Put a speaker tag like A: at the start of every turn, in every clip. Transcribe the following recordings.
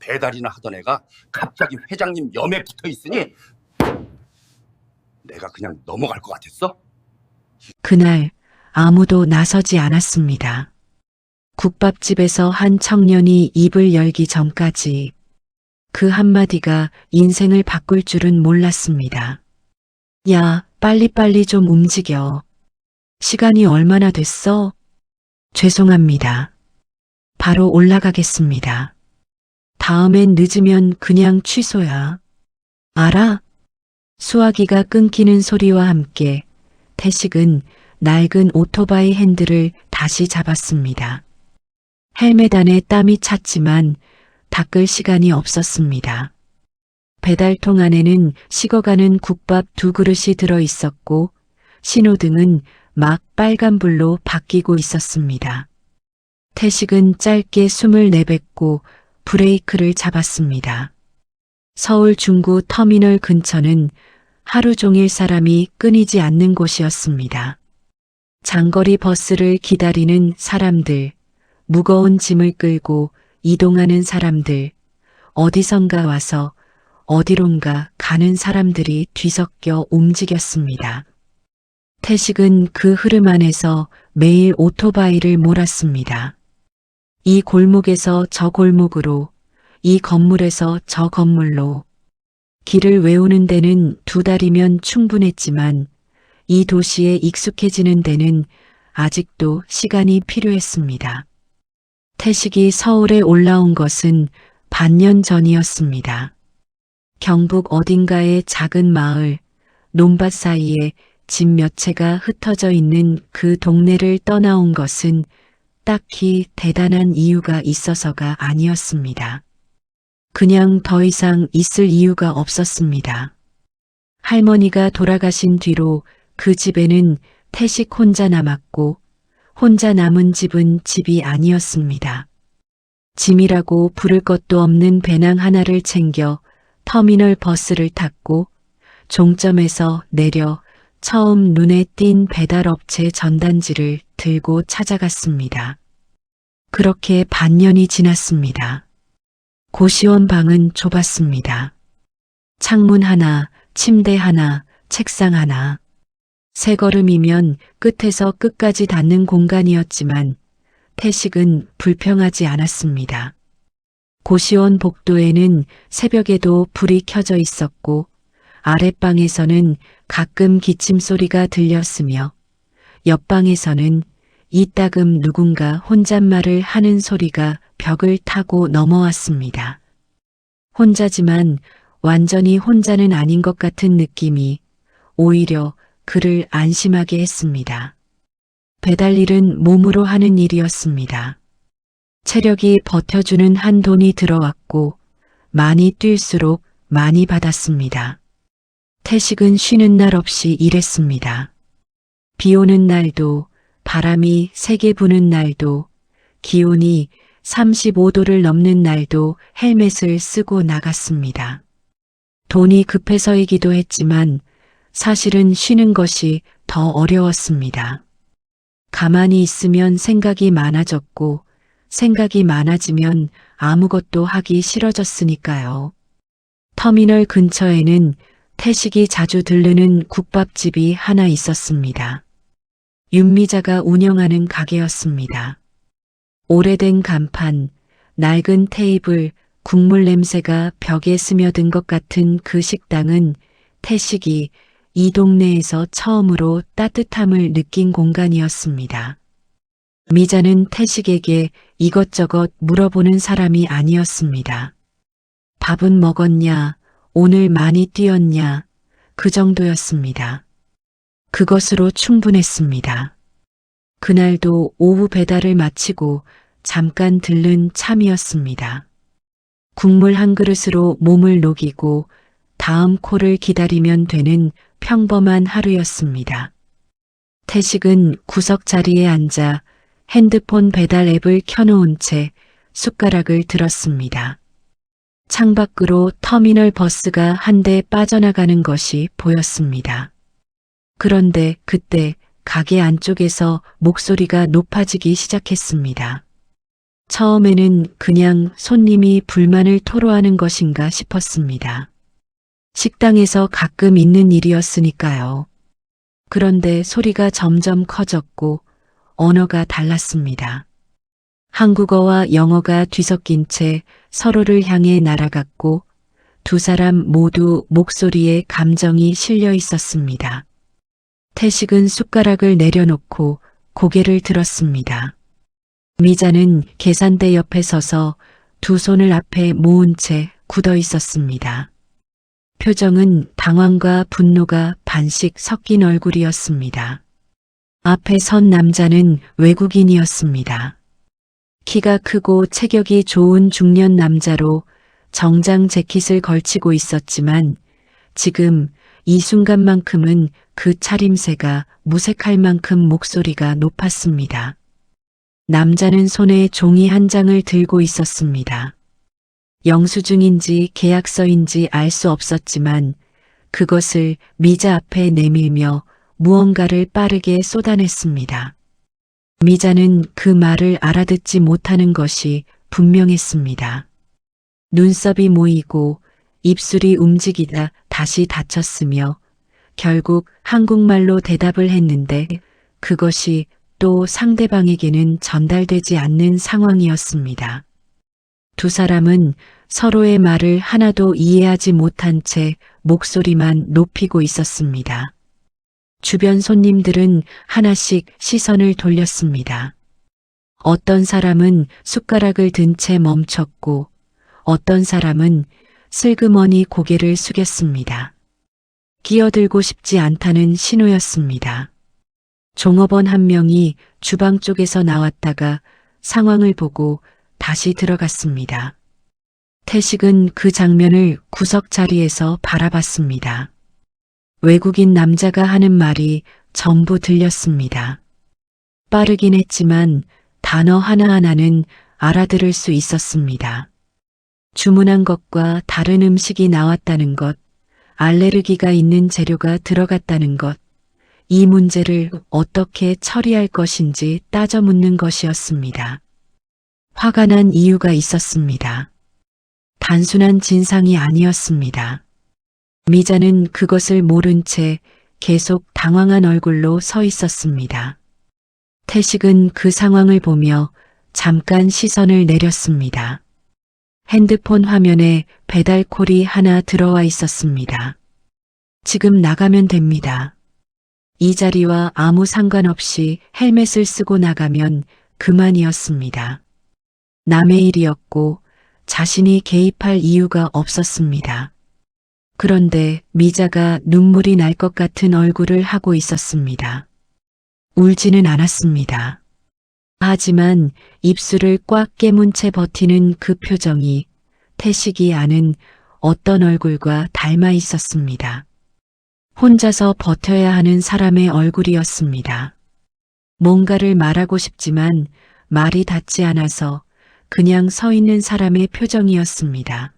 A: 배달이나 하던 애가 갑자기 회장님 염에 붙어 있으니 내가 그냥 넘어갈 것 같았어?
B: 그날 아무도 나서지 않았습니다. 국밥집에서 한 청년이 입을 열기 전까지 그 한마디가 인생을 바꿀 줄은 몰랐습니다. 야, 빨리빨리 좀 움직여. 시간이 얼마나 됐어? 죄송합니다. 바로 올라가겠습니다. 다음엔 늦으면 그냥 취소야. 알아? 수화기가 끊기는 소리와 함께 태식은 낡은 오토바이 핸들을 다시 잡았습니다. 헬멧 안에 땀이 찼지만 닦을 시간이 없었습니다. 배달통 안에는 식어가는 국밥 2그릇이 들어 있었고 신호등은 막 빨간불로 바뀌고 있었습니다. 태식은 짧게 숨을 내뱉고 브레이크를 잡았습니다. 서울 중구 터미널 근처는 하루 종일 사람이 끊이지 않는 곳이었습니다. 장거리 버스를 기다리는 사람들, 무거운 짐을 끌고 이동하는 사람들, 어디선가 와서 어디론가 가는 사람들이 뒤섞여 움직였습니다. 태식은 그 흐름 안에서 매일 오토바이를 몰았습니다. 이 골목에서 저 골목으로, 이 건물에서 저 건물로. 길을 외우는 데는 2달이면 충분했지만 이 도시에 익숙해지는 데는 아직도 시간이 필요했습니다. 태식이 서울에 올라온 것은 반년 전이었습니다. 경북 어딘가의 작은 마을, 논밭 사이에 집 몇 채가 흩어져 있는 그 동네를 떠나온 것은 딱히 대단한 이유가 있어서가 아니었습니다. 그냥 더 이상 있을 이유가 없었습니다. 할머니가 돌아가신 뒤로 그 집에는 태식 혼자 남았고 혼자 남은 집은 집이 아니었습니다. 짐이라고 부를 것도 없는 배낭 하나를 챙겨 터미널 버스를 탔고 종점에서 내려 처음 눈에 띈 배달업체 전단지를 들고 찾아갔습니다. 그렇게 반년이 지났습니다. 고시원 방은 좁았습니다. 창문 하나, 침대 하나, 책상 하나. 세 걸음이면 끝에서 끝까지 닿는 공간이었지만 태식은 불평하지 않았습니다. 고시원 복도에는 새벽에도 불이 켜져 있었고 아랫방에서는 가끔 기침 소리가 들렸으며 옆방에서는 이따금 누군가 혼잣말을 하는 소리가 벽을 타고 넘어왔습니다. 혼자지만 완전히 혼자는 아닌 것 같은 느낌이 오히려 그를 안심하게 했습니다. 배달 일은 몸으로 하는 일이었습니다. 체력이 버텨주는 한돈이 들어왔고 많이 뛸수록 많이 받았습니다. 태식은 쉬는 날 없이 일했습니다. 비 오는 날도 바람이 세게 부는 날도 기온이 35도를 넘는 날도 헬멧을 쓰고 나갔습니다. 돈이 급해서이기도 했지만 사실은 쉬는 것이 더 어려웠습니다. 가만히 있으면 생각이 많아졌고 생각이 많아지면 아무것도 하기 싫어졌으니까요. 터미널 근처에는 태식이 자주 들르는 국밥집이 하나 있었습니다. 윤미자가 운영하는 가게였습니다. 오래된 간판, 낡은 테이블, 국물 냄새가 벽에 스며든 것 같은 그 식당은 태식이 이 동네에서 처음으로 따뜻함을 느낀 공간이었습니다. 미자는 태식에게 이것저것 물어보는 사람이 아니었습니다. 밥은 먹었냐, 오늘 많이 뛰었냐, 그 정도였습니다. 그것으로 충분했습니다. 그날도 오후 배달을 마치고 잠깐 들른 참이었습니다. 국물 한 그릇으로 몸을 녹이고 다음 콜을 기다리면 되는 평범한 하루였습니다. 태식은 구석 자리에 앉아 핸드폰 배달 앱을 켜놓은 채 숟가락을 들었습니다. 창밖으로 터미널 버스가 한 대 빠져나가는 것이 보였습니다. 그런데 그때 가게 안쪽에서 목소리가 높아지기 시작했습니다. 처음에는 그냥 손님이 불만을 토로하는 것인가 싶었습니다. 식당에서 가끔 있는 일이었으니까요. 그런데 소리가 점점 커졌고 언어가 달랐습니다. 한국어와 영어가 뒤섞인 채 서로를 향해 날아갔고 두 사람 모두 목소리에 감정이 실려 있었습니다. 태식은 숟가락을 내려놓고 고개를 들었습니다. 미자는 계산대 옆에 서서 두 손을 앞에 모은 채 굳어 있었습니다. 표정은 당황과 분노가 반씩 섞인 얼굴이었습니다. 앞에 선 남자는 외국인이었습니다. 키가 크고 체격이 좋은 중년 남자로 정장 재킷을 걸치고 있었지만 지금 이 순간만큼은 그 차림새가 무색할 만큼 목소리가 높았습니다. 남자는 손에 종이 한 장을 들고 있었습니다. 영수증인지 계약서인지 알 수 없었지만 그것을 미자 앞에 내밀며 무언가를 빠르게 쏟아냈습니다. 미자는 그 말을 알아듣지 못하는 것이 분명했습니다. 눈썹이 모이고 입술이 움직이다 다시 닫혔으며 결국 한국말로 대답을 했는데 그것이 또 상대방에게는 전달되지 않는 상황이었습니다. 두 사람은 서로의 말을 하나도 이해하지 못한 채 목소리만 높이고 있었습니다. 주변 손님들은 하나씩 시선을 돌렸습니다. 어떤 사람은 숟가락을 든 채 멈췄고 어떤 사람은 슬그머니 고개를 숙였습니다. 끼어들고 싶지 않다는 신호였습니다. 종업원 한 명이 주방 쪽에서 나왔다가 상황을 보고 다시 들어갔습니다. 태식은 그 장면을 구석 자리에서 바라봤습니다. 외국인 남자가 하는 말이 전부 들렸습니다. 빠르긴 했지만 단어 하나하나는 알아들을 수 있었습니다. 주문한 것과 다른 음식이 나왔다는 것, 알레르기가 있는 재료가 들어갔다는 것, 이 문제를 어떻게 처리할 것인지 따져 묻는 것이었습니다. 화가 난 이유가 있었습니다. 단순한 진상이 아니었습니다. 미자는 그것을 모른 채 계속 당황한 얼굴로 서 있었습니다. 태식은 그 상황을 보며 잠깐 시선을 내렸습니다. 핸드폰 화면에 배달콜이 하나 들어와 있었습니다. 지금 나가면 됩니다. 이 자리와 아무 상관없이 헬멧을 쓰고 나가면 그만이었습니다. 남의 일이었고 자신이 개입할 이유가 없었습니다. 그런데 미자가 눈물이 날 것 같은 얼굴을 하고 있었습니다. 울지는 않았습니다. 하지만 입술을 꽉 깨문 채 버티는 그 표정이 태식이 아는 어떤 얼굴과 닮아 있었습니다. 혼자서 버텨야 하는 사람의 얼굴이었습니다. 뭔가를 말하고 싶지만 말이 닿지 않아서 그냥 서 있는 사람의 표정이었습니다.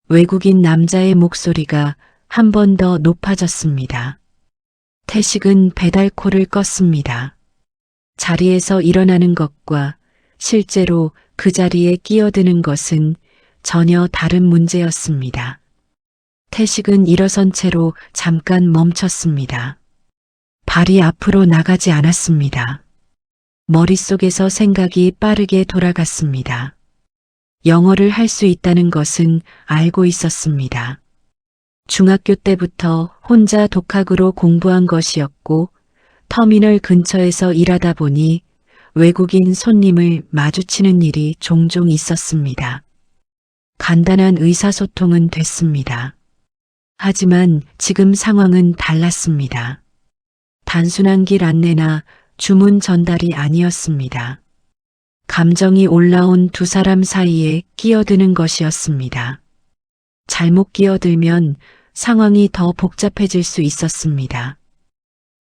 B: 외국인 남자의 목소리가 한 번 더 높아졌습니다. 태식은 배달콜을 껐습니다. 자리에서 일어나는 것과 실제로 그 자리에 끼어드는 것은 전혀 다른 문제였습니다. 태식은 일어선 채로 잠깐 멈췄습니다. 발이 앞으로 나가지 않았습니다. 머릿속에서 생각이 빠르게 돌아갔습니다. 영어를 할 수 있다는 것은 알고 있었습니다. 중학교 때부터 혼자 독학으로 공부한 것이었고 터미널 근처에서 일하다 보니 외국인 손님을 마주치는 일이 종종 있었습니다. 간단한 의사소통은 됐습니다. 하지만 지금 상황은 달랐습니다. 단순한 길 안내나 주문 전달이 아니었습니다. 감정이 올라온 두 사람 사이에 끼어드는 것이었습니다. 잘못 끼어들면 상황이 더 복잡해질 수 있었습니다.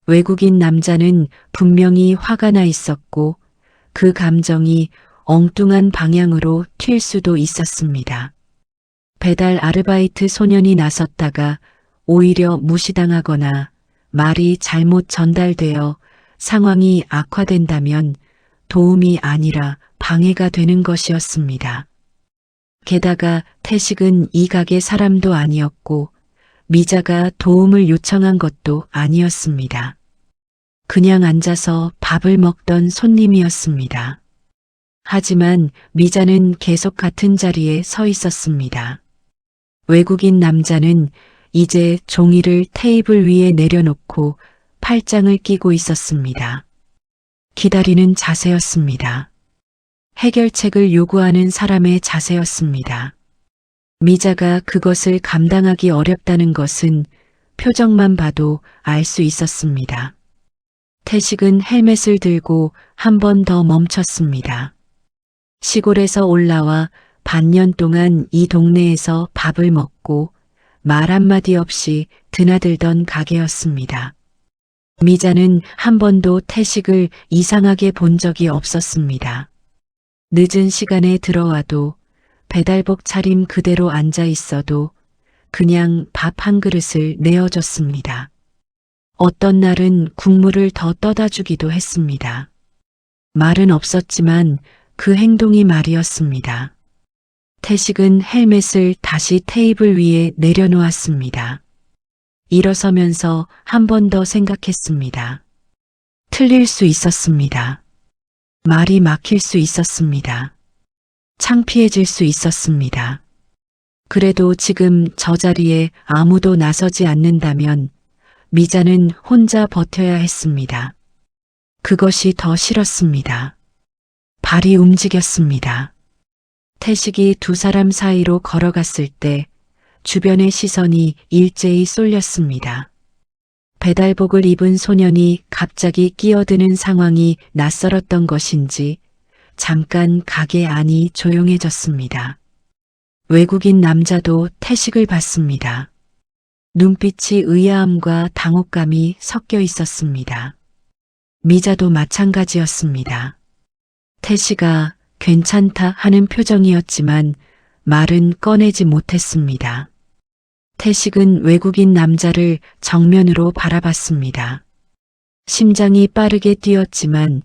B: 외국인 남자는 분명히 화가 나 있었고 그 감정이 엉뚱한 방향으로 튈 수도 있었습니다. 배달 아르바이트 소년이 나섰다가 오히려 무시당하거나 말이 잘못 전달되어 상황이 악화된다면 도움이 아니라 방해가 되는 것이었습니다. 게다가 태식은 이 가게 사람도 아니었고 미자가 도움을 요청한 것도 아니었습니다. 그냥 앉아서 밥을 먹던 손님이었습니다. 하지만 미자는 계속 같은 자리에 서 있었습니다. 외국인 남자는 이제 종이를 테이블 위에 내려놓고 팔짱을 끼고 있었습니다. 기다리는 자세였습니다. 해결책을 요구하는 사람의 자세였습니다. 미자가 그것을 감당하기 어렵다는 것은 표정만 봐도 알 수 있었습니다. 태식은 헬멧을 들고 한 번 더 멈췄습니다. 시골에서 올라와 반년 동안 이 동네에서 밥을 먹고 말 한마디 없이 드나들던 가게였습니다. 미자는 한 번도 태식을 이상하게 본 적이 없었습니다. 늦은 시간에 들어와도 배달복 차림 그대로 앉아 있어도 그냥 밥 한 그릇을 내어줬습니다. 어떤 날은 국물을 더 떠다 주기도 했습니다. 말은 없었지만 그 행동이 말이었습니다. 태식은 헬멧을 다시 테이블 위에 내려놓았습니다. 일어서면서 한 번 더 생각했습니다. 틀릴 수 있었습니다. 말이 막힐 수 있었습니다. 창피해질 수 있었습니다. 그래도 지금 저 자리에 아무도 나서지 않는다면 미자는 혼자 버텨야 했습니다. 그것이 더 싫었습니다. 발이 움직였습니다. 태식이 두 사람 사이로 걸어갔을 때 주변의 시선이 일제히 쏠렸습니다. 배달복을 입은 소년이 갑자기 끼어드는 상황이 낯설었던 것인지 잠깐 가게 안이 조용해졌습니다. 외국인 남자도 태식을 봤습니다. 눈빛이 의아함과 당혹감이 섞여 있었습니다. 미자도 마찬가지였습니다. 태식아, 괜찮다 하는 표정이었지만 말은 꺼내지 못했습니다. 태식은 외국인 남자를 정면으로 바라봤습니다. 심장이 빠르게 뛰었지만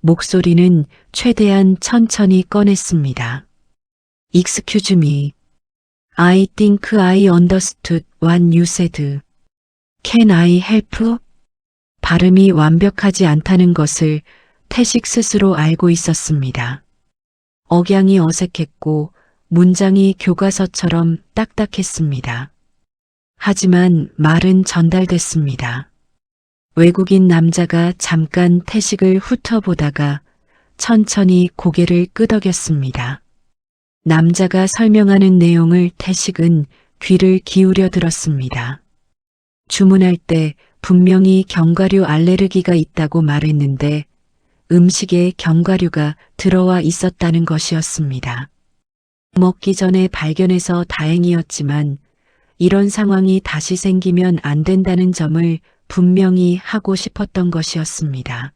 B: 목소리는 최대한 천천히 꺼냈습니다. Excuse me. I think I understood what you said. Can I help? 발음이 완벽하지 않다는 것을 태식 스스로 알고 있었습니다. 억양이 어색했고 문장이 교과서처럼 딱딱했습니다. 하지만 말은 전달됐습니다. 외국인 남자가 잠깐 태식을 훑어보다가 천천히 고개를 끄덕였습니다. 남자가 설명하는 내용을 태식은 귀를 기울여 들었습니다. 주문할 때 분명히 견과류 알레르기가 있다고 말했는데 음식에 견과류가 들어와 있었다는 것이었습니다. 먹기 전에 발견해서 다행이었지만 이런 상황이 다시 생기면 안 된다는 점을 분명히 하고 싶었던 것이었습니다.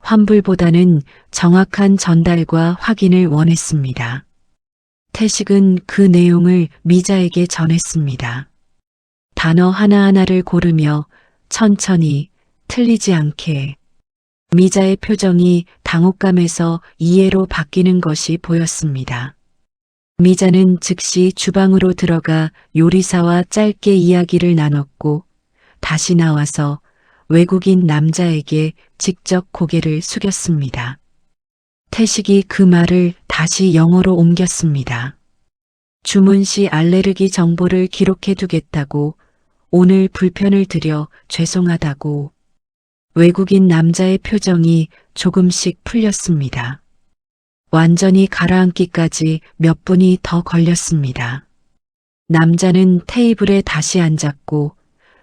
B: 환불보다는 정확한 전달과 확인을 원했습니다. 태식은 그 내용을 미자에게 전했습니다. 단어 하나하나를 고르며 천천히 틀리지 않게. 미자의 표정이 당혹감에서 이해로 바뀌는 것이 보였습니다. 미자는 즉시 주방으로 들어가 요리사와 짧게 이야기를 나눴고 다시 나와서 외국인 남자에게 직접 고개를 숙였습니다. 태식이 그 말을 다시 영어로 옮겼습니다. 주문 시 알레르기 정보를 기록해 두겠다고, 오늘 불편을 드려 죄송하다고. 외국인 남자의 표정이 조금씩 풀렸습니다. 완전히 가라앉기까지 몇 분이 더 걸렸습니다. 남자는 테이블에 다시 앉았고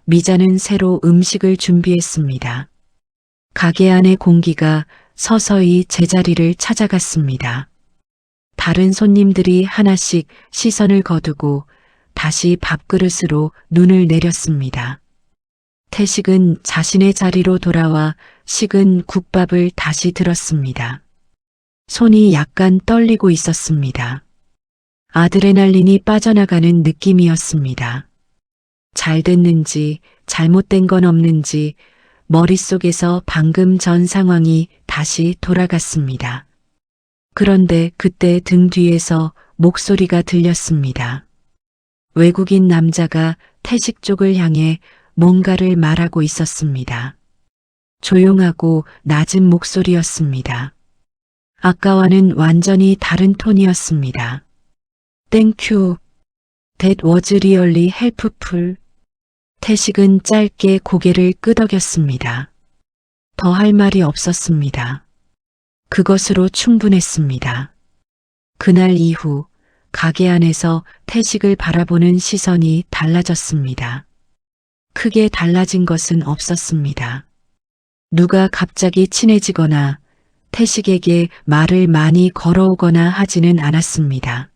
B: 미자는 새로 음식을 준비했습니다. 가게 안의 공기가 서서히 제자리를 찾아갔습니다. 다른 손님들이 하나씩 시선을 거두고 다시 밥그릇으로 눈을 내렸습니다. 태식은 자신의 자리로 돌아와 식은 국밥을 다시 들었습니다. 손이 약간 떨리고 있었습니다. 아드레날린이 빠져나가는 느낌이었습니다. 잘 됐는지 잘못된 건 없는지 머릿속에서 방금 전 상황이 다시 돌아갔습니다. 그런데 그때 등 뒤에서 목소리가 들렸습니다. 외국인 남자가 태식 쪽을 향해 뭔가를 말하고 있었습니다. 조용하고 낮은 목소리였습니다. 아까와는 완전히 다른 톤이었습니다. Thank you. That was really helpful. 태식은 짧게 고개를 끄덕였습니다. 더 할 말이 없었습니다. 그것으로 충분했습니다. 그날 이후 가게 안에서 태식을 바라보는 시선이 달라졌습니다. 크게 달라진 것은 없었습니다. 누가 갑자기 친해지거나 태식에게 말을 많이 걸어오거나 하지는 않았습니다.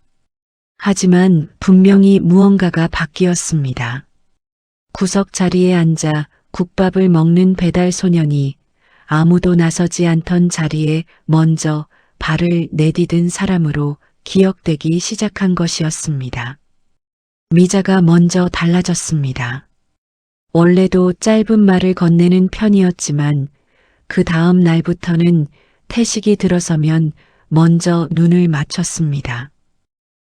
B: 하지만 분명히 무언가가 바뀌었습니다. 구석 자리에 앉아 국밥을 먹는 배달 소년이 아무도 나서지 않던 자리에 먼저 발을 내디딘 사람으로 기억되기 시작한 것이었습니다. 미자가 먼저 달라졌습니다. 원래도 짧은 말을 건네는 편이었지만 그 다음 날부터는 태식이 들어서면 먼저 눈을 맞췄습니다.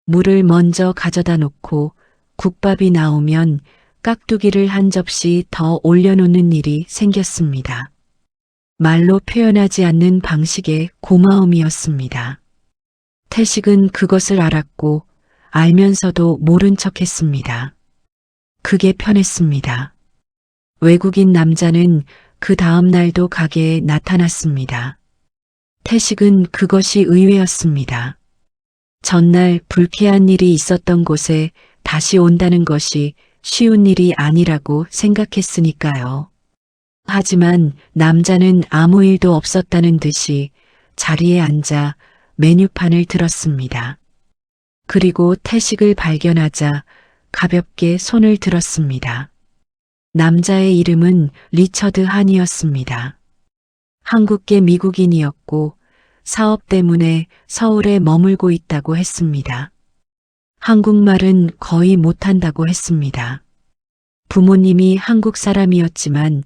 B: 물을 먼저 가져다 놓고 국밥이 나오면 깍두기를 한 접시 더 올려놓는 일이 생겼습니다. 말로 표현하지 않는 방식의 고마움이었습니다. 태식은 그것을 알았고 알면서도 모른 척했습니다. 그게 편했습니다. 외국인 남자는 그 다음 날도 가게에 나타났습니다. 태식은 그것이 의외였습니다. 전날 불쾌한 일이 있었던 곳에 다시 온다는 것이 쉬운 일이 아니라고 생각했으니까요. 하지만 남자는 아무 일도 없었다는 듯이 자리에 앉아 메뉴판을 들었습니다. 그리고 태식을 발견하자 가볍게 손을 들었습니다. 남자의 이름은 리처드 한이었습니다. 한국계 미국인이었고 사업 때문에 서울에 머물고 있다고 했습니다. 한국말은 거의 못한다고 했습니다. 부모님이 한국 사람이었지만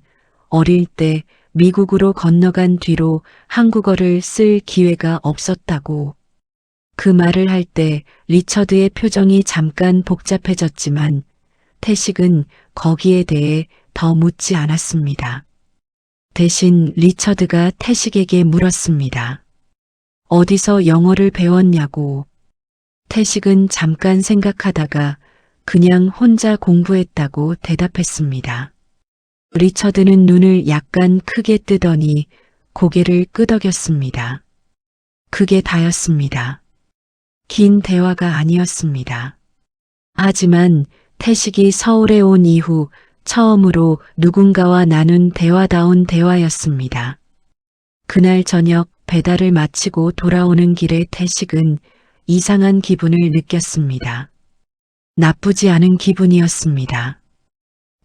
B: 어릴 때 미국으로 건너간 뒤로 한국어를 쓸 기회가 없었다고. 그 말을 할 때 리처드의 표정이 잠깐 복잡해졌지만 태식은 거기에 대해 더 묻지 않았습니다. 대신 리처드가 태식에게 물었습니다. 어디서 영어를 배웠냐고. 태식은 잠깐 생각하다가 그냥 혼자 공부했다고 대답했습니다. 리처드는 눈을 약간 크게 뜨더니 고개를 끄덕였습니다. 그게 다였습니다. 긴 대화가 아니었습니다. 하지만 태식이 서울에 온 이후 처음으로 누군가와 나눈 대화다운 대화였습니다. 그날 저녁 배달을 마치고 돌아오는 길에 태식은 이상한 기분을 느꼈습니다. 나쁘지 않은 기분이었습니다.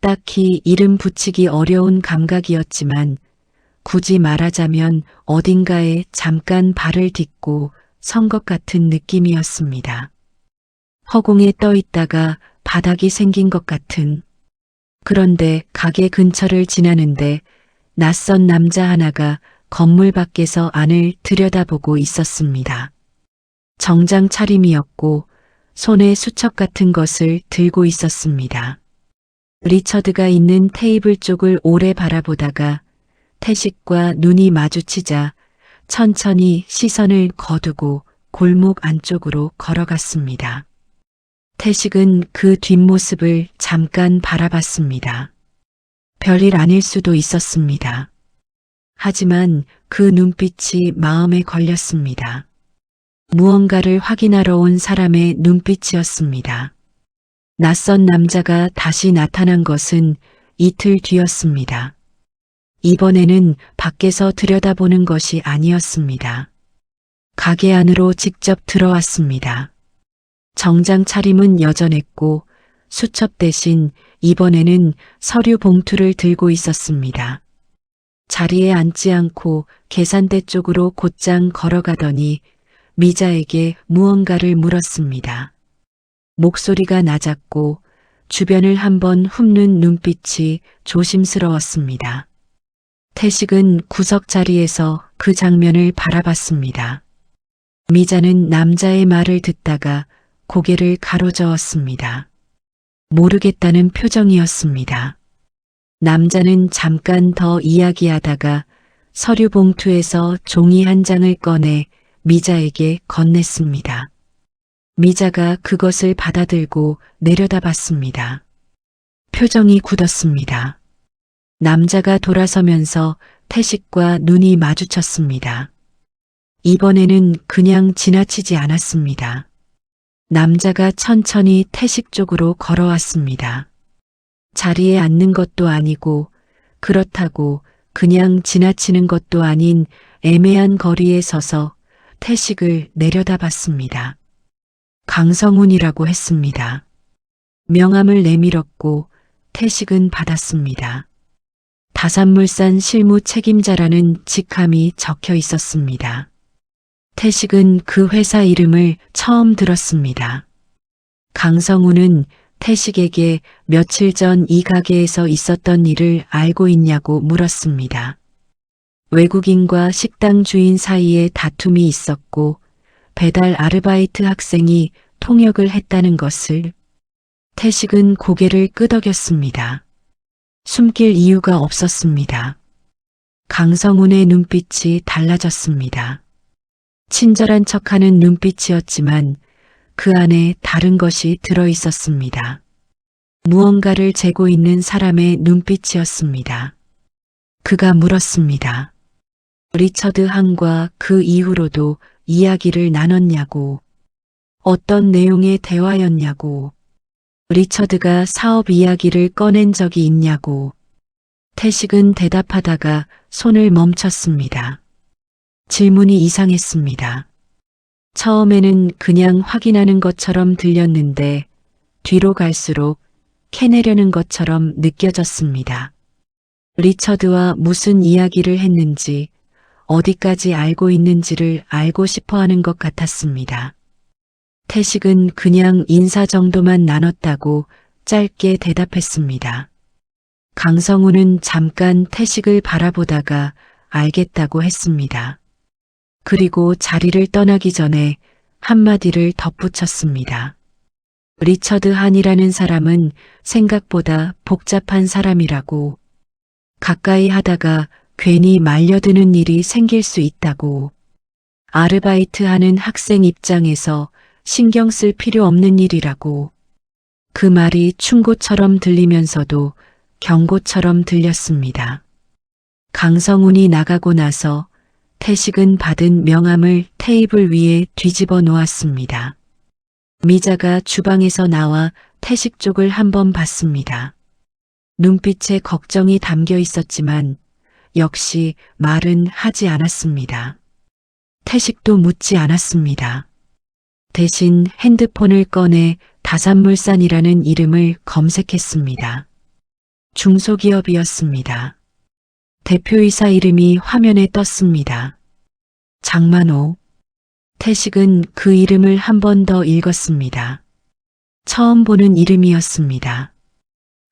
B: 딱히 이름 붙이기 어려운 감각이었지만 굳이 말하자면 어딘가에 잠깐 발을 딛고 선 것 같은 느낌이었습니다. 허공에 떠 있다가 바닥이 생긴 것 같은. 그런데 가게 근처를 지나는데 낯선 남자 하나가 건물 밖에서 안을 들여다보고 있었습니다. 정장 차림이었고 손에 수첩 같은 것을 들고 있었습니다. 리처드가 있는 테이블 쪽을 오래 바라보다가 태식과 눈이 마주치자 천천히 시선을 거두고 골목 안쪽으로 걸어갔습니다. 태식은 그 뒷모습을 잠깐 바라봤습니다. 별일 아닐 수도 있었습니다. 하지만 그 눈빛이 마음에 걸렸습니다. 무언가를 확인하러 온 사람의 눈빛이었습니다. 낯선 남자가 다시 나타난 것은 이틀 뒤였습니다. 이번에는 밖에서 들여다보는 것이 아니었습니다. 가게 안으로 직접 들어왔습니다. 정장 차림은 여전했고 수첩 대신 이번에는 서류 봉투를 들고 있었습니다. 자리에 앉지 않고 계산대 쪽으로 곧장 걸어가더니 미자에게 무언가를 물었습니다. 목소리가 낮았고 주변을 한번 훑는 눈빛이 조심스러웠습니다. 태식은 구석 자리에서 그 장면을 바라봤습니다. 미자는 남자의 말을 듣다가 고개를 가로저었습니다. 모르겠다는 표정이었습니다. 남자는 잠깐 더 이야기하다가 서류 봉투에서 종이 한 장을 꺼내 미자에게 건넸습니다. 미자가 그것을 받아들고 내려다봤습니다. 표정이 굳었습니다. 남자가 돌아서면서 태식과 눈이 마주쳤습니다. 이번에는 그냥 지나치지 않았습니다. 남자가 천천히 태식 쪽으로 걸어왔습니다. 자리에 앉는 것도 아니고 그렇다고 그냥 지나치는 것도 아닌 애매한 거리에 서서 태식을 내려다봤습니다. 강성훈이라고 했습니다. 명함을 내밀었고 태식은 받았습니다. 다산물산 실무 책임자라는 직함이 적혀 있었습니다. 태식은 그 회사 이름을 처음 들었습니다. 강성훈은 태식에게 며칠 전 이 가게에서 있었던 일을 알고 있냐고 물었습니다. 외국인과 식당 주인 사이에 다툼이 있었고 배달 아르바이트 학생이 통역을 했다는 것을. 태식은 고개를 끄덕였습니다. 숨길 이유가 없었습니다. 강성훈의 눈빛이 달라졌습니다. 친절한 척하는 눈빛이었지만 그 안에 다른 것이 들어 있었습니다. 무언가를 재고 있는 사람의 눈빛이었습니다. 그가 물었습니다. 리처드 항과 그 이후로도 이야기를 나눴냐고. 어떤 내용의 대화였냐고. 리처드가 사업 이야기를 꺼낸 적이 있냐고. 태식은 대답하다가 손을 멈췄습니다. 질문이 이상했습니다. 처음에는 그냥 확인하는 것처럼 들렸는데 뒤로 갈수록 캐내려는 것처럼 느껴졌습니다. 리처드와 무슨 이야기를 했는지, 어디까지 알고 있는지를 알고 싶어 하는 것 같았습니다. 태식은 그냥 인사 정도만 나눴다고 짧게 대답했습니다. 강성훈은 잠깐 태식을 바라보다가 알겠다고 했습니다. 그리고 자리를 떠나기 전에 한마디를 덧붙였습니다. 리처드 한이라는 사람은 생각보다 복잡한 사람이라고. 가까이 하다가 괜히 말려드는 일이 생길 수 있다고. 아르바이트 하는 학생 입장에서 신경 쓸 필요 없는 일이라고. 그 말이 충고처럼 들리면서도 경고처럼 들렸습니다. 강성훈이 나가고 나서 태식은 받은 명함을 테이블 위에 뒤집어 놓았습니다. 미자가 주방에서 나와 태식 쪽을 한번 봤습니다. 눈빛에 걱정이 담겨 있었지만 역시 말은 하지 않았습니다. 태식도 묻지 않았습니다. 대신 핸드폰을 꺼내 다산물산이라는 이름을 검색했습니다. 중소기업이었습니다. 대표이사 이름이 화면에 떴습니다. 장만호. 태식은 그 이름을 한 번 더 읽었습니다. 처음 보는 이름이었습니다.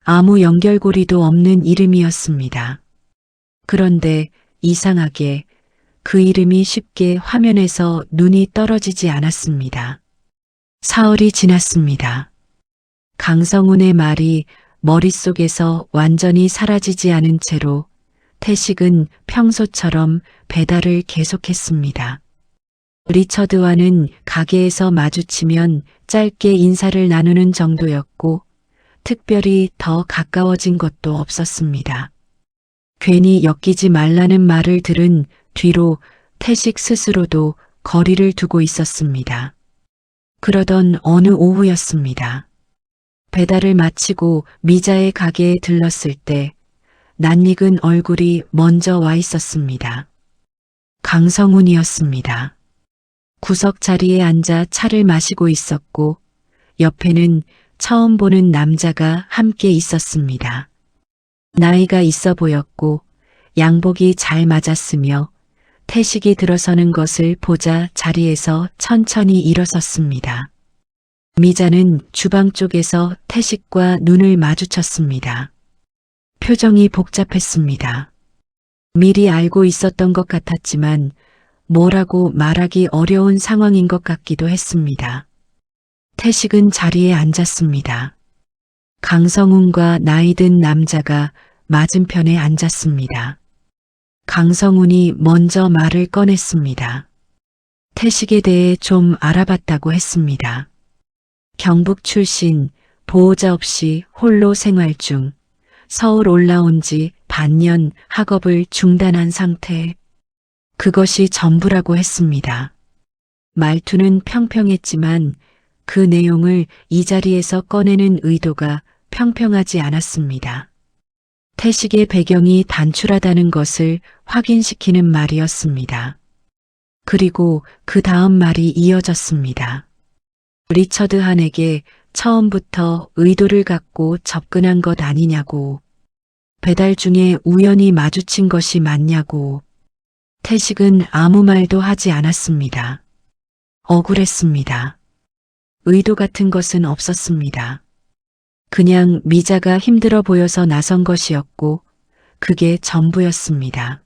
B: 아무 연결고리도 없는 이름이었습니다. 그런데 이상하게 그 이름이 쉽게 화면에서 눈이 떨어지지 않았습니다. 사흘이 지났습니다. 강성훈의 말이 머릿속에서 완전히 사라지지 않은 채로 태식은 평소처럼 배달을 계속했습니다. 리처드와는 가게에서 마주치면 짧게 인사를 나누는 정도였고 특별히 더 가까워진 것도 없었습니다. 괜히 엮이지 말라는 말을 들은 뒤로 태식 스스로도 거리를 두고 있었습니다. 그러던 어느 오후였습니다. 배달을 마치고 미자의 가게에 들렀을 때 낯익은 얼굴이 먼저 와 있었습니다. 강성훈이었습니다. 구석 자리에 앉아 차를 마시고 있었고 옆에는 처음 보는 남자가 함께 있었습니다. 나이가 있어 보였고 양복이 잘 맞았으며 태식이 들어서는 것을 보자 자리에서 천천히 일어섰습니다. 미자는 주방 쪽에서 태식과 눈을 마주쳤습니다. 표정이 복잡했습니다. 미리 알고 있었던 것 같았지만 뭐라고 말하기 어려운 상황인 것 같기도 했습니다. 태식은 자리에 앉았습니다. 강성훈과 나이 든 남자가 맞은편에 앉았습니다. 강성훈이 먼저 말을 꺼냈습니다. 태식에 대해 좀 알아봤다고 했습니다. 경북 출신, 보호자 없이 홀로 생활 중, 서울 올라온 지 반년 학업을 중단한 상태. 그것이 전부라고 했습니다. 말투는 평평했지만 그 내용을 이 자리에서 꺼내는 의도가 평평하지 않았습니다. 태식의 배경이 단출하다는 것을 확인시키는 말이었습니다. 그리고 그 다음 말이 이어졌습니다. 리처드 한에게 처음부터 의도를 갖고 접근한 것 아니냐고. 배달 중에 우연히 마주친 것이 맞냐고. 태식은 아무 말도 하지 않았습니다. 억울했습니다. 의도 같은 것은 없었습니다. 그냥 미자가 힘들어 보여서 나선 것이었고 그게 전부였습니다.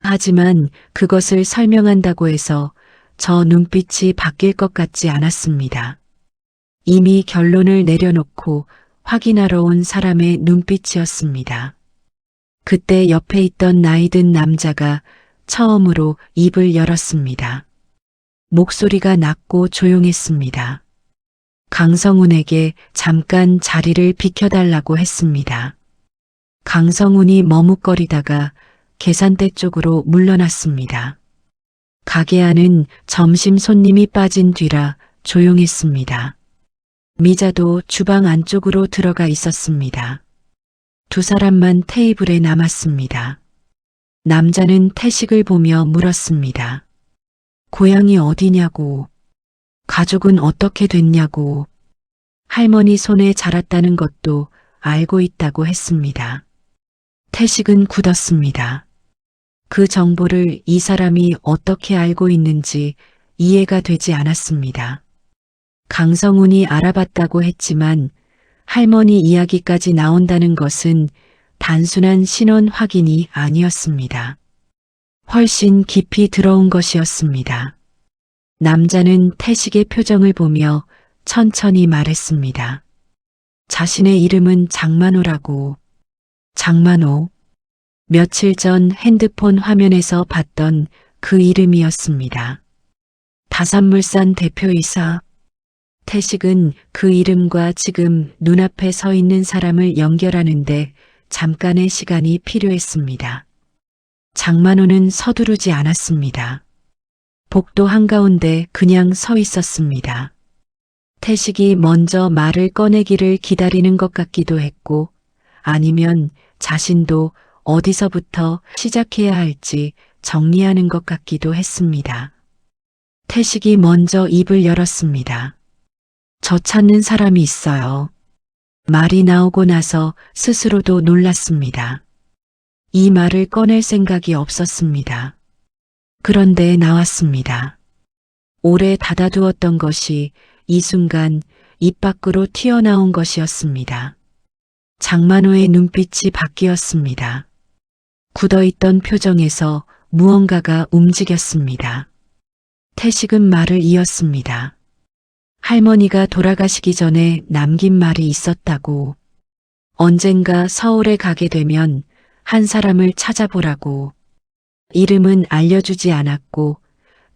B: 하지만 그것을 설명한다고 해서 저 눈빛이 바뀔 것 같지 않았습니다. 이미 결론을 내려놓고 확인하러 온 사람의 눈빛이었습니다. 그때 옆에 있던 나이 든 남자가 처음으로 입을 열었습니다. 목소리가 낮고 조용했습니다. 강성훈에게 잠깐 자리를 비켜달라고 했습니다. 강성훈이 머뭇거리다가 계산대 쪽으로 물러났습니다. 가게 안은 점심 손님이 빠진 뒤라 조용했습니다. 미자도 주방 안쪽으로 들어가 있었습니다. 두 사람만 테이블에 남았습니다. 남자는 태식을 보며 물었습니다. 고향이 어디냐고. 가족은 어떻게 됐냐고. 할머니 손에 자랐다는 것도 알고 있다고 했습니다. 태식은 굳었습니다. 그 정보를 이 사람이 어떻게 알고 있는지 이해가 되지 않았습니다. 강성훈이 알아봤다고 했지만 할머니 이야기까지 나온다는 것은 단순한 신원 확인이 아니었습니다. 훨씬 깊이 들어온 것이었습니다. 남자는 태식의 표정을 보며 천천히 말했습니다. 자신의 이름은 장만호라고. 장만호. 며칠 전 핸드폰 화면에서 봤던 그 이름이었습니다. 다산물산 대표이사. 태식은 그 이름과 지금 눈앞에 서 있는 사람을 연결하는데 잠깐의 시간이 필요했습니다. 장만호는 서두르지 않았습니다. 복도 한가운데 그냥 서 있었습니다. 태식이 먼저 말을 꺼내기를 기다리는 것 같기도 했고 아니면 자신도 어디서부터 시작해야 할지 정리하는 것 같기도 했습니다. 태식이 먼저 입을 열었습니다. 저 찾는 사람이 있어요. 말이 나오고 나서 스스로도 놀랐습니다. 이 말을 꺼낼 생각이 없었습니다. 그런데 나왔습니다. 오래 닫아두었던 것이 이 순간 입 밖으로 튀어나온 것이었습니다. 장만호의 눈빛이 바뀌었습니다. 굳어있던 표정에서 무언가가 움직였습니다. 태식은 말을 이었습니다. 할머니가 돌아가시기 전에 남긴 말이 있었다고. 언젠가 서울에 가게 되면 한 사람을 찾아보라고. 이름은 알려주지 않았고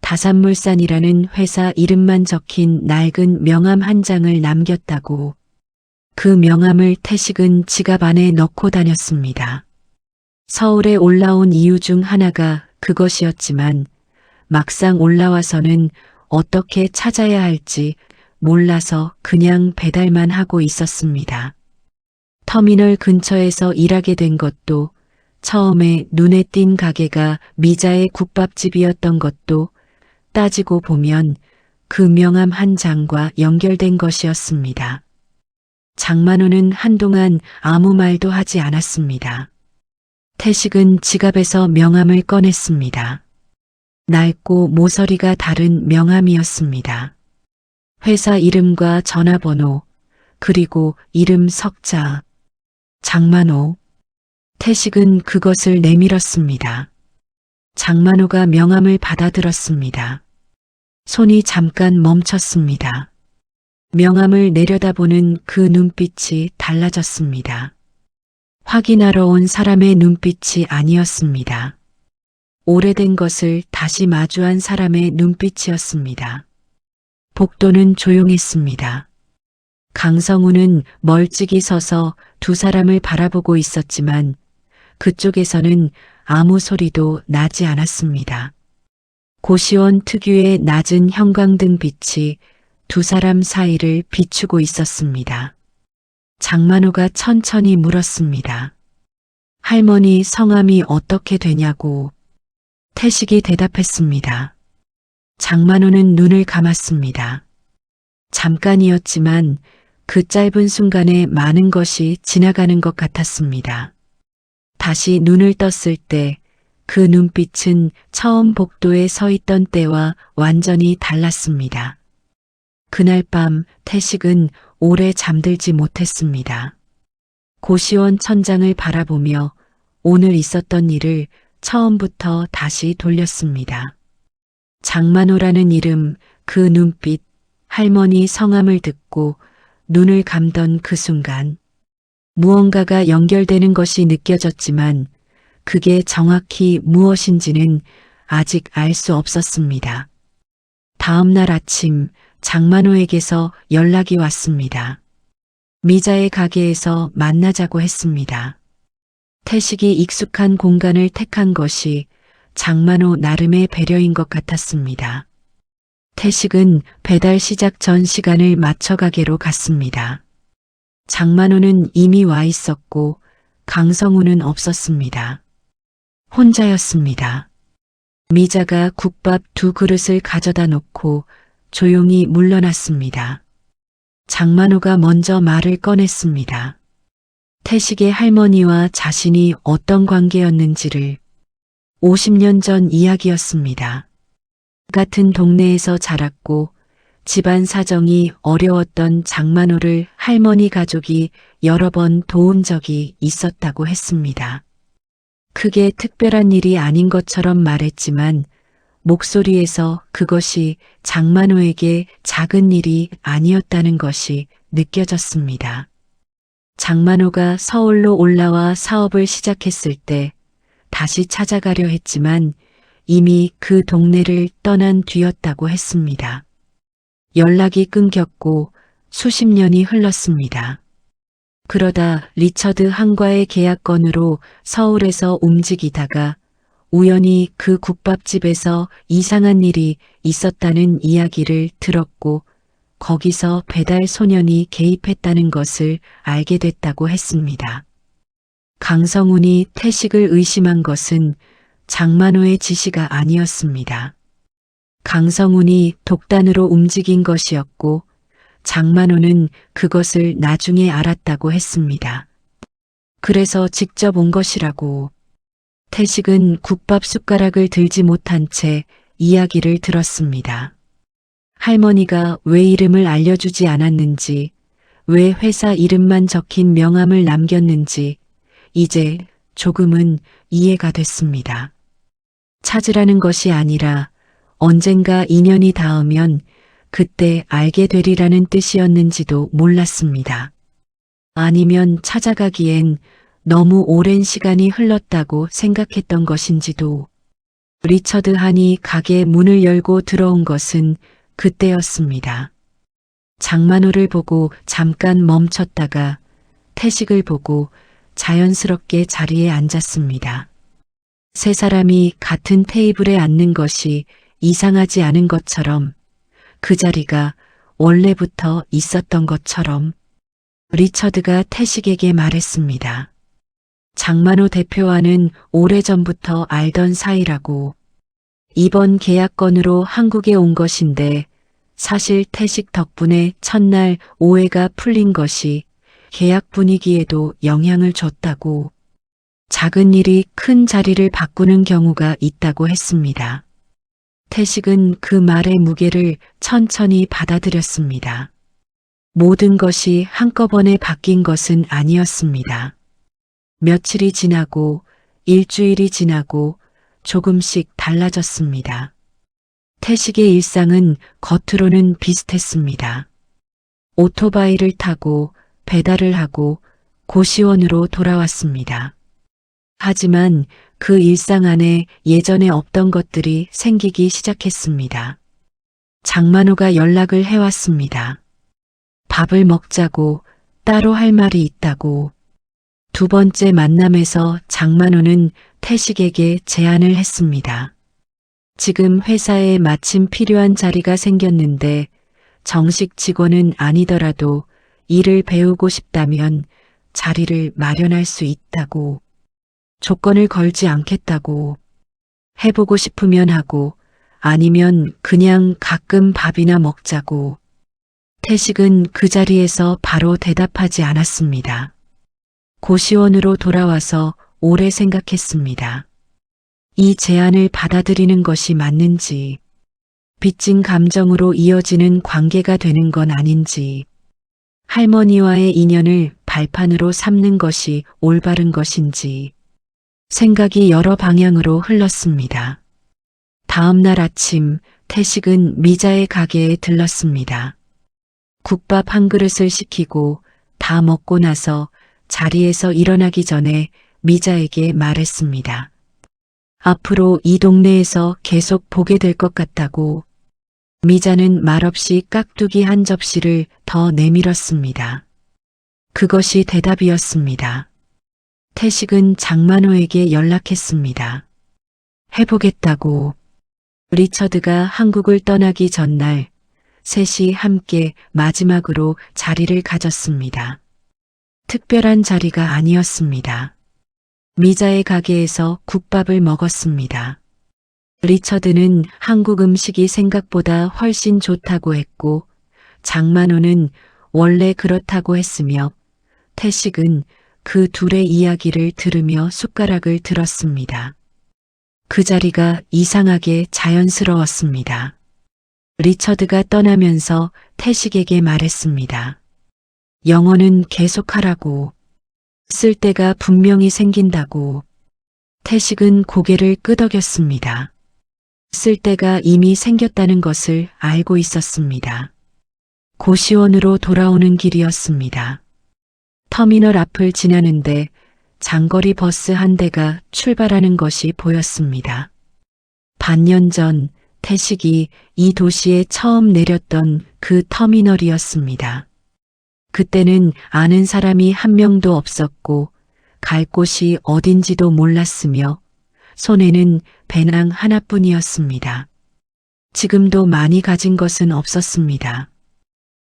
B: 다산물산이라는 회사 이름만 적힌 낡은 명함 한 장을 남겼다고. 그 명함을 태식은 지갑 안에 넣고 다녔습니다. 서울에 올라온 이유 중 하나가 그것이었지만 막상 올라와서는 어떻게 찾아야 할지 몰라서 그냥 배달만 하고 있었습니다. 터미널 근처에서 일하게 된 것도 처음에 눈에 띈 가게가 미자의 국밥집이었던 것도 따지고 보면 그 명함 한 장과 연결된 것이었습니다. 장만호는 한동안 아무 말도 하지 않았습니다. 태식은 지갑에서 명함을 꺼냈습니다. 낡고 모서리가 다른 명함이었습니다. 회사 이름과 전화번호, 그리고 이름 석자. 장만호. 태식은 그것을 내밀었습니다. 장만호가 명함을 받아들었습니다. 손이 잠깐 멈췄습니다. 명함을 내려다보는 그 눈빛이 달라졌습니다. 확인하러 온 사람의 눈빛이 아니었습니다. 오래된 것을 다시 마주한 사람의 눈빛이었습니다. 복도는 조용했습니다. 강성우는 멀찍이 서서 두 사람을 바라보고 있었지만 그쪽에서는 아무 소리도 나지 않았습니다. 고시원 특유의 낮은 형광등 빛이 두 사람 사이를 비추고 있었습니다. 장만호가 천천히 물었습니다. 할머니 성함이 어떻게 되냐고. 태식이 대답했습니다. 장만호는 눈을 감았습니다. 잠깐이었지만 그 짧은 순간에 많은 것이 지나가는 것 같았습니다. 다시 눈을 떴을 때 그 눈빛은 처음 복도에 서 있던 때와 완전히 달랐습니다. 그날 밤 태식은 오래 잠들지 못했습니다. 고시원 천장을 바라보며 오늘 있었던 일을 처음부터 다시 돌렸습니다. 장만호라는 이름, 그 눈빛, 할머니 성함을 듣고 눈을 감던 그 순간 무언가가 연결되는 것이 느껴졌지만 그게 정확히 무엇인지는 아직 알 수 없었습니다. 다음 날 아침 장만호에게서 연락이 왔습니다. 미자의 가게에서 만나자고 했습니다. 태식이 익숙한 공간을 택한 것이 장만호 나름의 배려인 것 같았습니다. 태식은 배달 시작 전 시간을 맞춰 가게로 갔습니다. 장만호는 이미 와 있었고 강성우는 없었습니다. 혼자였습니다. 미자가 국밥 2그릇을 가져다 놓고 조용히 물러났습니다. 장만호가 먼저 말을 꺼냈습니다. 태식의 할머니와 자신이 어떤 관계였는지를 50년 전 이야기였습니다. 같은 동네에서 자랐고 집안 사정이 어려웠던 장만호를 할머니 가족이 여러 번 도운 적이 있었다고 했습니다. 크게 특별한 일이 아닌 것처럼 말했지만 목소리에서 그것이 장만호에게 작은 일이 아니었다는 것이 느껴졌습니다. 장만호가 서울로 올라와 사업을 시작했을 때 다시 찾아가려 했지만 이미 그 동네를 떠난 뒤였다고 했습니다. 연락이 끊겼고 수십 년이 흘렀습니다. 그러다 리처드 항과의 계약건으로 서울에서 움직이다가 우연히 그 국밥집에서 이상한 일이 있었다는 이야기를 들었고 거기서 배달 소년이 개입했다는 것을 알게 됐다고 했습니다. 강성훈이 태식을 의심한 것은 장만호의 지시가 아니었습니다. 강성훈이 독단으로 움직인 것이었고 장만호는 그것을 나중에 알았다고 했습니다. 그래서 직접 온 것이라고. 태식은 국밥 숟가락을 들지 못한 채 이야기를 들었습니다. 할머니가 왜 이름을 알려주지 않았는지, 왜 회사 이름만 적힌 명함을 남겼는지 이제 조금은 이해가 됐습니다. 찾으라는 것이 아니라 언젠가 인연이 닿으면 그때 알게 되리라는 뜻이었는지도 몰랐습니다. 아니면 찾아가기엔 너무 오랜 시간이 흘렀다고 생각했던 것인지도. 리처드 한이 가게 문을 열고 들어온 것은 그때였습니다. 장만호를 보고 잠깐 멈췄다가 태식을 보고 자연스럽게 자리에 앉았습니다. 세 사람이 같은 테이블에 앉는 것이 이상하지 않은 것처럼 그 자리가 원래부터 있었던 것처럼 리처드가 태식에게 말했습니다. 장만호 대표와는 오래전부터 알던 사이라고. 이번 계약건으로 한국에 온 것인데 사실 태식 덕분에 첫날 오해가 풀린 것이 계약 분위기에도 영향을 줬다고. 작은 일이 큰 자리를 바꾸는 경우가 있다고 했습니다. 태식은 그 말의 무게를 천천히 받아들였습니다. 모든 것이 한꺼번에 바뀐 것은 아니었습니다. 며칠이 지나고 일주일이 지나고 조금씩 달라졌습니다. 태식의 일상은 겉으로는 비슷했습니다. 오토바이를 타고 배달을 하고 고시원으로 돌아왔습니다. 하지만 그 일상 안에 예전에 없던 것들이 생기기 시작했습니다. 장만호가 연락을 해왔습니다. 밥을 먹자고, 따로 할 말이 있다고. 두 번째 만남에서 장만호는 태식에게 제안을 했습니다. 지금 회사에 마침 필요한 자리가 생겼는데 정식 직원은 아니더라도 일을 배우고 싶다면 자리를 마련할 수 있다고. 조건을 걸지 않겠다고. 해보고 싶으면 하고 아니면 그냥 가끔 밥이나 먹자고. 태식은 그 자리에서 바로 대답하지 않았습니다. 고시원으로 돌아와서 오래 생각했습니다. 이 제안을 받아들이는 것이 맞는지, 빚진 감정으로 이어지는 관계가 되는 건 아닌지, 할머니와의 인연을 발판으로 삼는 것이 올바른 것인지, 생각이 여러 방향으로 흘렀습니다. 다음 날 아침 태식은 미자의 가게에 들렀습니다. 국밥 한 그릇을 시키고 다 먹고 나서 자리에서 일어나기 전에 미자에게 말했습니다. 앞으로 이 동네에서 계속 보게 될 것 같다고. 미자는 말없이 깍두기 한 접시를 더 내밀었습니다. 그것이 대답이었습니다. 태식은 장만호에게 연락했습니다. 해보겠다고. 리처드가 한국을 떠나기 전날 셋이 함께 마지막으로 자리를 가졌습니다. 특별한 자리가 아니었습니다. 미자의 가게에서 국밥을 먹었습니다. 리처드는 한국 음식이 생각보다 훨씬 좋다고 했고 장만호는 원래 그렇다고 했으며 태식은 그 둘의 이야기를 들으며 숟가락을 들었습니다. 그 자리가 이상하게 자연스러웠습니다. 리처드가 떠나면서 태식에게 말했습니다. 영어는 계속하라고. 쓸 때가 분명히 생긴다고. 태식은 고개를 끄덕였습니다. 쓸 때가 이미 생겼다는 것을 알고 있었습니다. 고시원으로 돌아오는 길이었습니다. 터미널 앞을 지나는데 장거리 버스 한 대가 출발하는 것이 보였습니다. 반년 전 태식이 이 도시에 처음 내렸던 그 터미널이었습니다. 그때는 아는 사람이 한 명도 없었고 갈 곳이 어딘지도 몰랐으며 손에는 배낭 하나뿐이었습니다. 지금도 많이 가진 것은 없었습니다.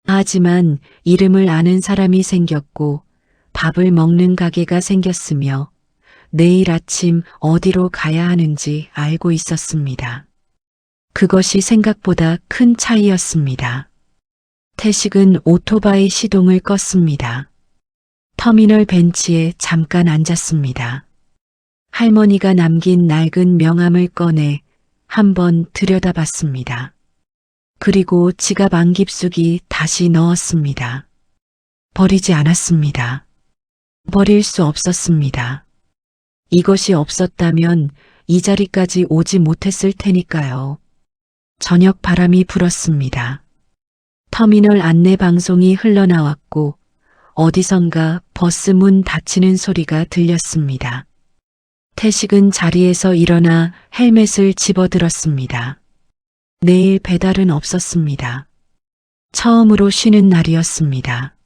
B: 하지만 이름을 아는 사람이 생겼고 밥을 먹는 가게가 생겼으며 내일 아침 어디로 가야 하는지 알고 있었습니다. 그것이 생각보다 큰 차이였습니다. 태식은 오토바이 시동을 껐습니다. 터미널 벤치에 잠깐 앉았습니다. 할머니가 남긴 낡은 명함을 꺼내 한번 들여다봤습니다. 그리고 지갑 안 깊숙이 다시 넣었습니다. 버리지 않았습니다. 버릴 수 없었습니다. 이것이 없었다면 이 자리까지 오지 못했을 테니까요. 저녁 바람이 불었습니다. 터미널 안내 방송이 흘러나왔고 어디선가 버스 문 닫히는 소리가 들렸습니다. 태식은 자리에서 일어나 헬멧을 집어들었습니다. 내일 배달은 없었습니다. 처음으로 쉬는 날이었습니다.